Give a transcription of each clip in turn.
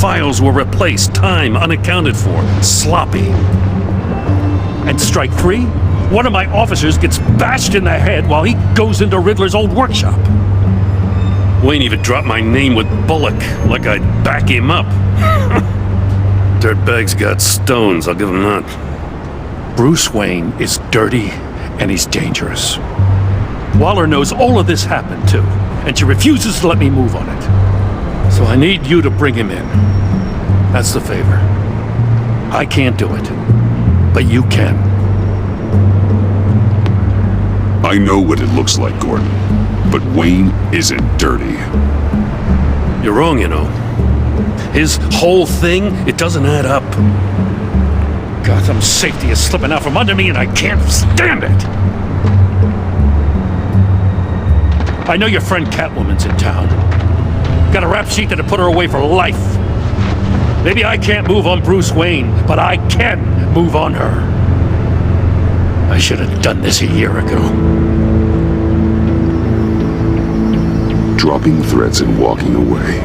Files were replaced, time unaccounted for, sloppy. And strike three? One of my officers gets bashed in the head while he goes into Riddler's old workshop. Wayne even dropped my name with Bullock, like I'd back him up. Dirtbag's got stones, I'll give him that. Bruce Wayne is dirty and he's dangerous. Waller knows all of this happened too, and she refuses to let me move on it. So I need you to bring him in. That's the favor. I can't do it, but you can. I know what it looks like, Gordon, but Wayne isn't dirty. You're wrong, you know. His whole thing, it doesn't add up. Gotham's safety is slipping out from under me and I can't stand it! I know your friend Catwoman's in town. Got a rap sheet that'll put her away for life. Maybe I can't move on Bruce Wayne, but I can move on her. I should have done this a year ago. Dropping threats and walking away.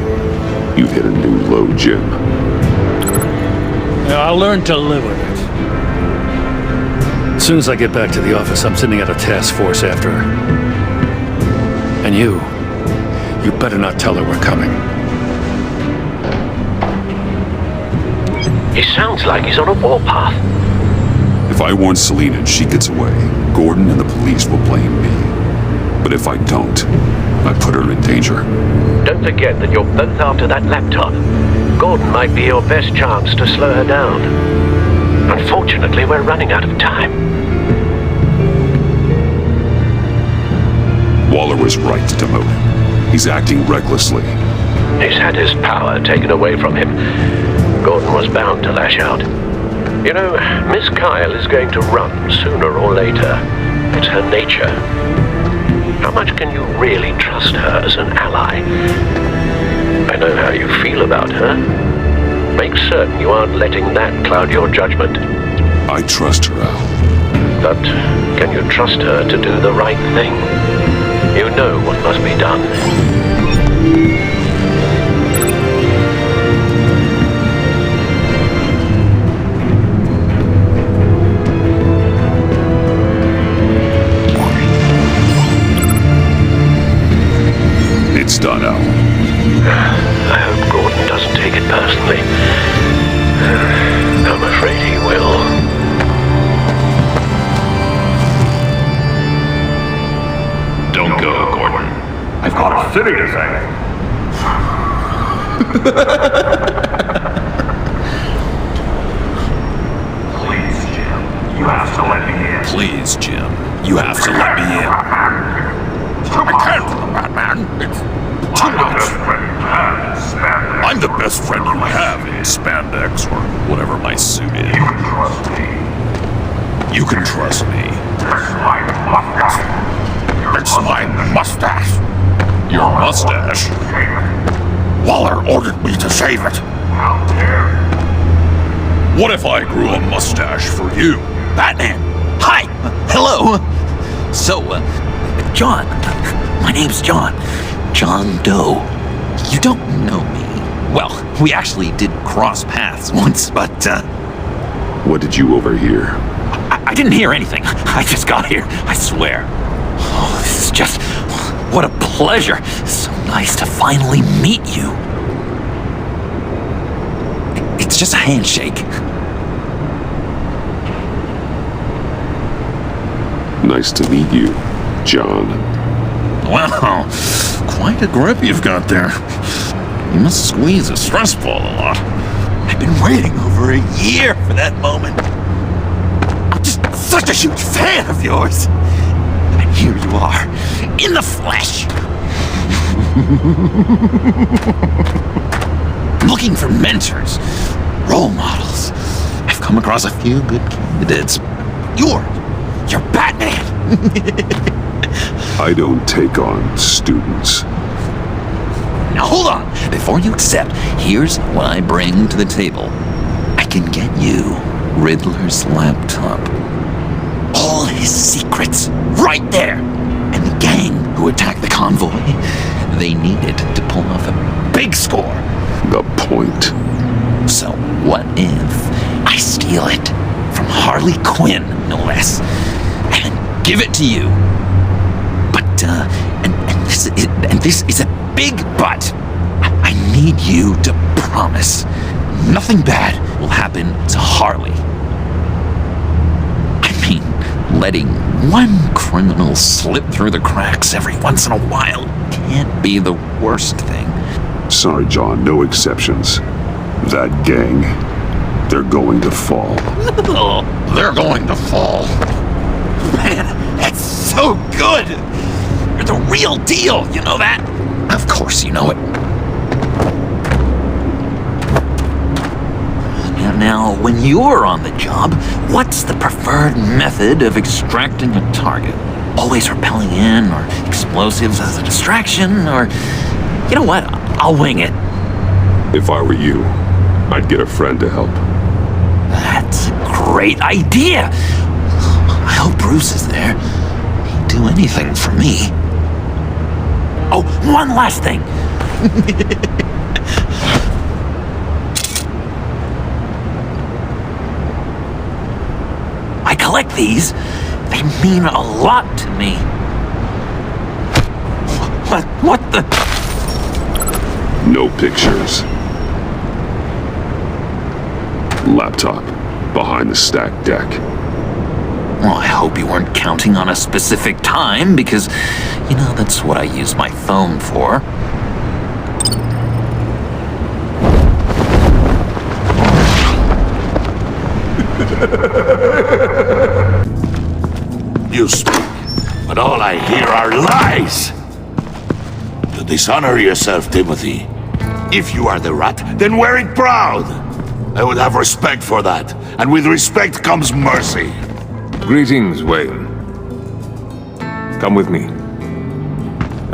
You've hit a new low, Jim. Yeah, I'll learn to live with it. As soon as I get back to the office, I'm sending out a task force after her. And you better not tell her we're coming. He sounds like he's on a warpath. If I warn Selina and she gets away, Gordon and the police will blame me. But if I don't, I put her in danger. Don't forget that you're both after that laptop. Gordon might be your best chance to slow her down. Unfortunately, we're running out of time. Waller was right to demote him. He's acting recklessly. He's had his power taken away from him. Gordon was bound to lash out. You know, Miss Kyle is going to run sooner or later. It's her nature. How much can you really trust her as an ally? I know how you feel about her. Make certain you aren't letting that cloud your judgment. I trust her, Al. But can you trust her to do the right thing? You know what must be done. It's done, Al. I hope Gordon doesn't take it personally. I'm afraid he will. Don't go, Gordon. I've got a city to save. Please, Jim. You have to let me in. Please, Jim. You have to let me in. I can't, Batman. It's too much. I'm the best friend you have in spandex or whatever my suit is. You can trust me. You can trust me. It's my mustache. Your mustache? Waller ordered me to save it. How dare you? What if I grew a mustache for you? Batman! Hi! Hello! So, John. My name's John. John Doe. You don't know me. Well, we actually did cross paths once, but, What did you overhear? I didn't hear anything. I just got here, I swear. Oh, this is just... what a pleasure. So nice to finally meet you. It's just a handshake. Nice to meet you, John. Wow, quite a grip you've got there. You must squeeze a stress ball a lot. I've been waiting over a year for that moment. I'm just such a huge fan of yours. And here you are, in the flesh. Looking for mentors, role models. I've come across a few good candidates. You're Batman. I don't take on students. Now hold on. Before you accept, here's what I bring to the table. I can get you Riddler's laptop. All his secrets, right there. And the gang who attacked the convoy, they needed to pull off a big score. The point. So what if I steal it from Harley Quinn, no less, and give it to you? But, and this is a big but. I need you to promise nothing bad will happen to Harley. I mean, letting one criminal slip through the cracks every once in a while can't be the worst thing. Sorry, John, no exceptions. That gang, they're going to fall. They're going to fall. Man, that's so good! You're the real deal, you know that? Of course you know it. Now, when you're on the job, what's the preferred method of extracting a target? Always rappelling in, or explosives as a distraction, or... You know what? I'll wing it. If I were you, I'd get a friend to help. That's a great idea! I hope Bruce is there. He'd do anything for me. Oh, one last thing! I collect these. They mean a lot to me. What the? No pictures. Laptop behind the stacked deck. Well, I hope you weren't counting on a specific time, because, you know, that's what I use my phone for. You speak, but all I hear are lies! You dishonor yourself, Timothy. If you are the rat, then wear it proud! I would have respect for that, and with respect comes mercy. Greetings, Wayne. Come with me.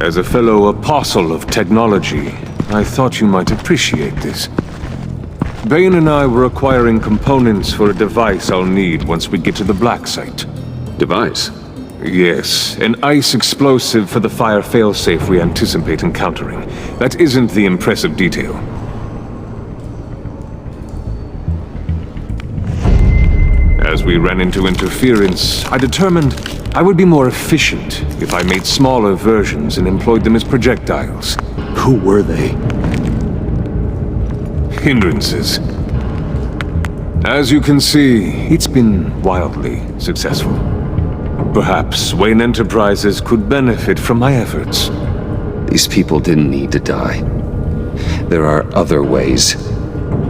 As a fellow apostle of technology, I thought you might appreciate this. Bane and I were acquiring components for a device I'll need once we get to the Black Site. Device? Yes, an ice explosive for the fire failsafe we anticipate encountering. That isn't the impressive detail. As we ran into interference, I determined I would be more efficient if I made smaller versions and employed them as projectiles. Who were they? Hindrances. As you can see, it's been wildly successful. Perhaps Wayne Enterprises could benefit from my efforts. These people didn't need to die. There are other ways.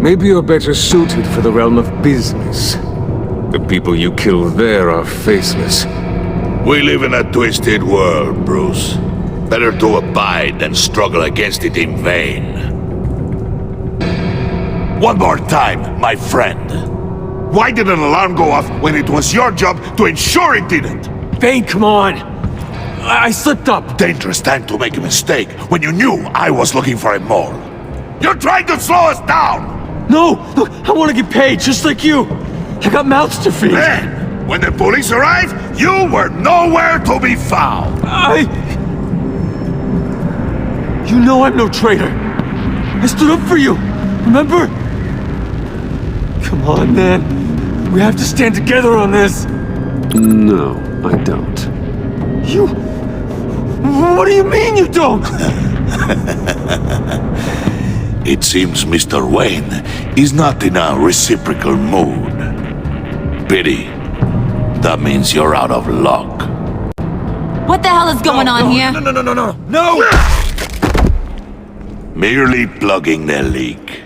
Maybe you're better suited for the realm of business. The people you kill there are faceless. We live in a twisted world, Bruce. Better to abide than struggle against it in vain. One more time, my friend. Why did an alarm go off when it was your job to ensure it didn't? Bane, come on! I slipped up! Dangerous time to make a mistake when you knew I was looking for a mole. You're trying to slow us down! No! Look, I want to get paid, just like you! I got mouths to feed! Then, when the police arrived, you were nowhere to be found! You know I'm no traitor! I stood up for you, remember? Come on, man. We have to stand together on this! No, I don't. You... What do you mean you don't? It seems Mr. Wayne is not in a reciprocal mood. Pity. That means you're out of luck. What the hell is going on here? No! Merely plugging the leak.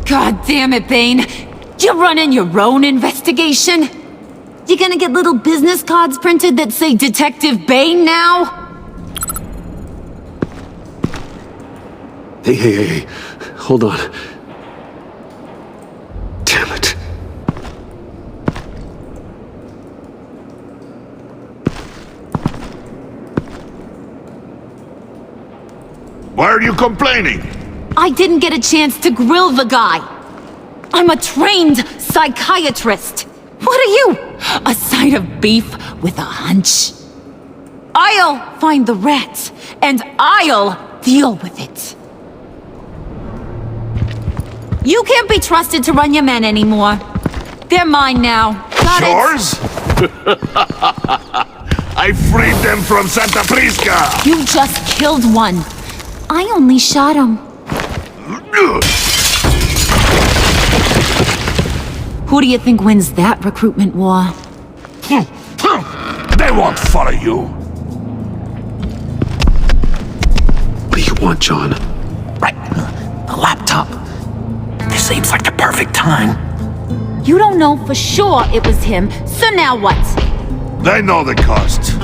God damn it, Bane. You running your own investigation? You gonna get little business cards printed that say Detective Bane now? Hey. Hold on. Damn it. Why are you complaining? I didn't get a chance to grill the guy. I'm a trained psychiatrist. What are you? A side of beef with a hunch? I'll find the rats and I'll deal with it. You can't be trusted to run your men anymore. They're mine now. Got it? Yours? I freed them from Santa Prisca! You just killed one. I only shot him. Who do you think wins that recruitment war? They won't follow you. What do you want, John? Right. The laptop. This seems like the perfect time. You don't know for sure it was him, so now what? They know the cost.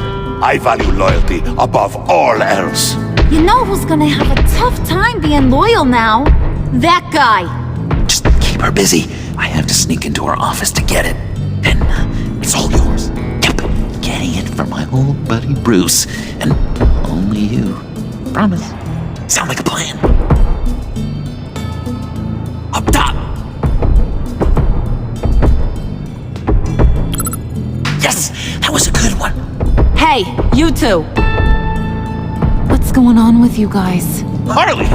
I value loyalty above all else. You know who's gonna have a tough time being loyal now? That guy. Just keep her busy. I have to sneak into her office to get it. And it's all yours. Yep. Getting it from my old buddy Bruce. And only you. Promise. Sound like a plan? Up top! Yes! That was a good one. Hey, you two. What's going on with you guys? Harley!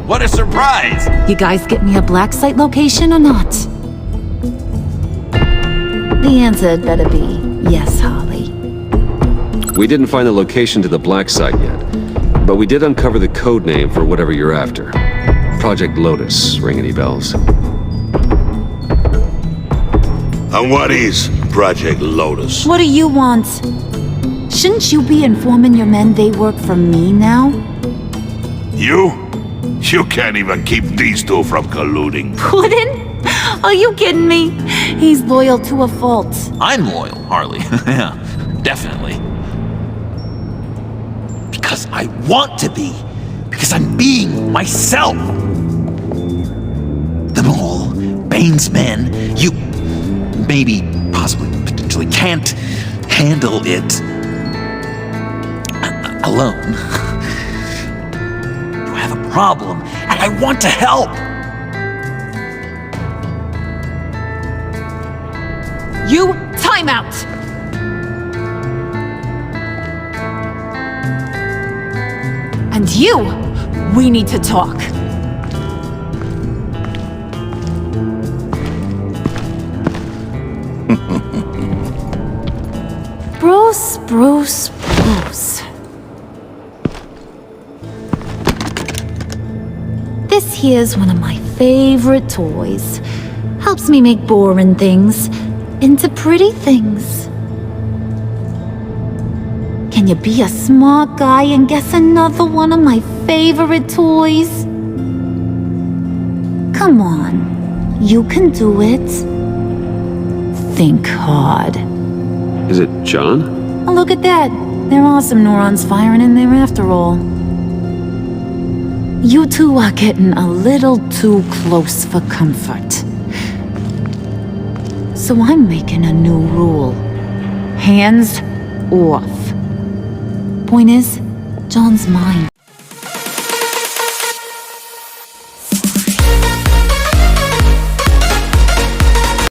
What a surprise! You guys get me a black site location or not? The answer had better be yes, Harley. We didn't find the location to the black site yet, but we did uncover the code name for whatever you're after. Project Lotus. Ring any bells? And what is Project Lotus? What do you want? Shouldn't you be informing your men they work for me now? You? You can't even keep these two from colluding. Puddin'? Are you kidding me? He's loyal to a fault. I'm loyal, Harley. Yeah, definitely. Because I want to be. Because I'm being myself. The Mole, Bane's men, you maybe, possibly, potentially can't handle it alone. You have a problem, and I want to help. You, time out! And you, we need to talk. Bruce. This here's one of my favorite toys. Helps me make boring things into pretty things. Can you be a smart guy and guess another one of my favorite toys? Come on, you can do it. Think hard. Is it John? Oh, look at that. There are some neurons firing in there after all. You two are getting a little too close for comfort. So I'm making a new rule. Hands off. Point is, John's mine.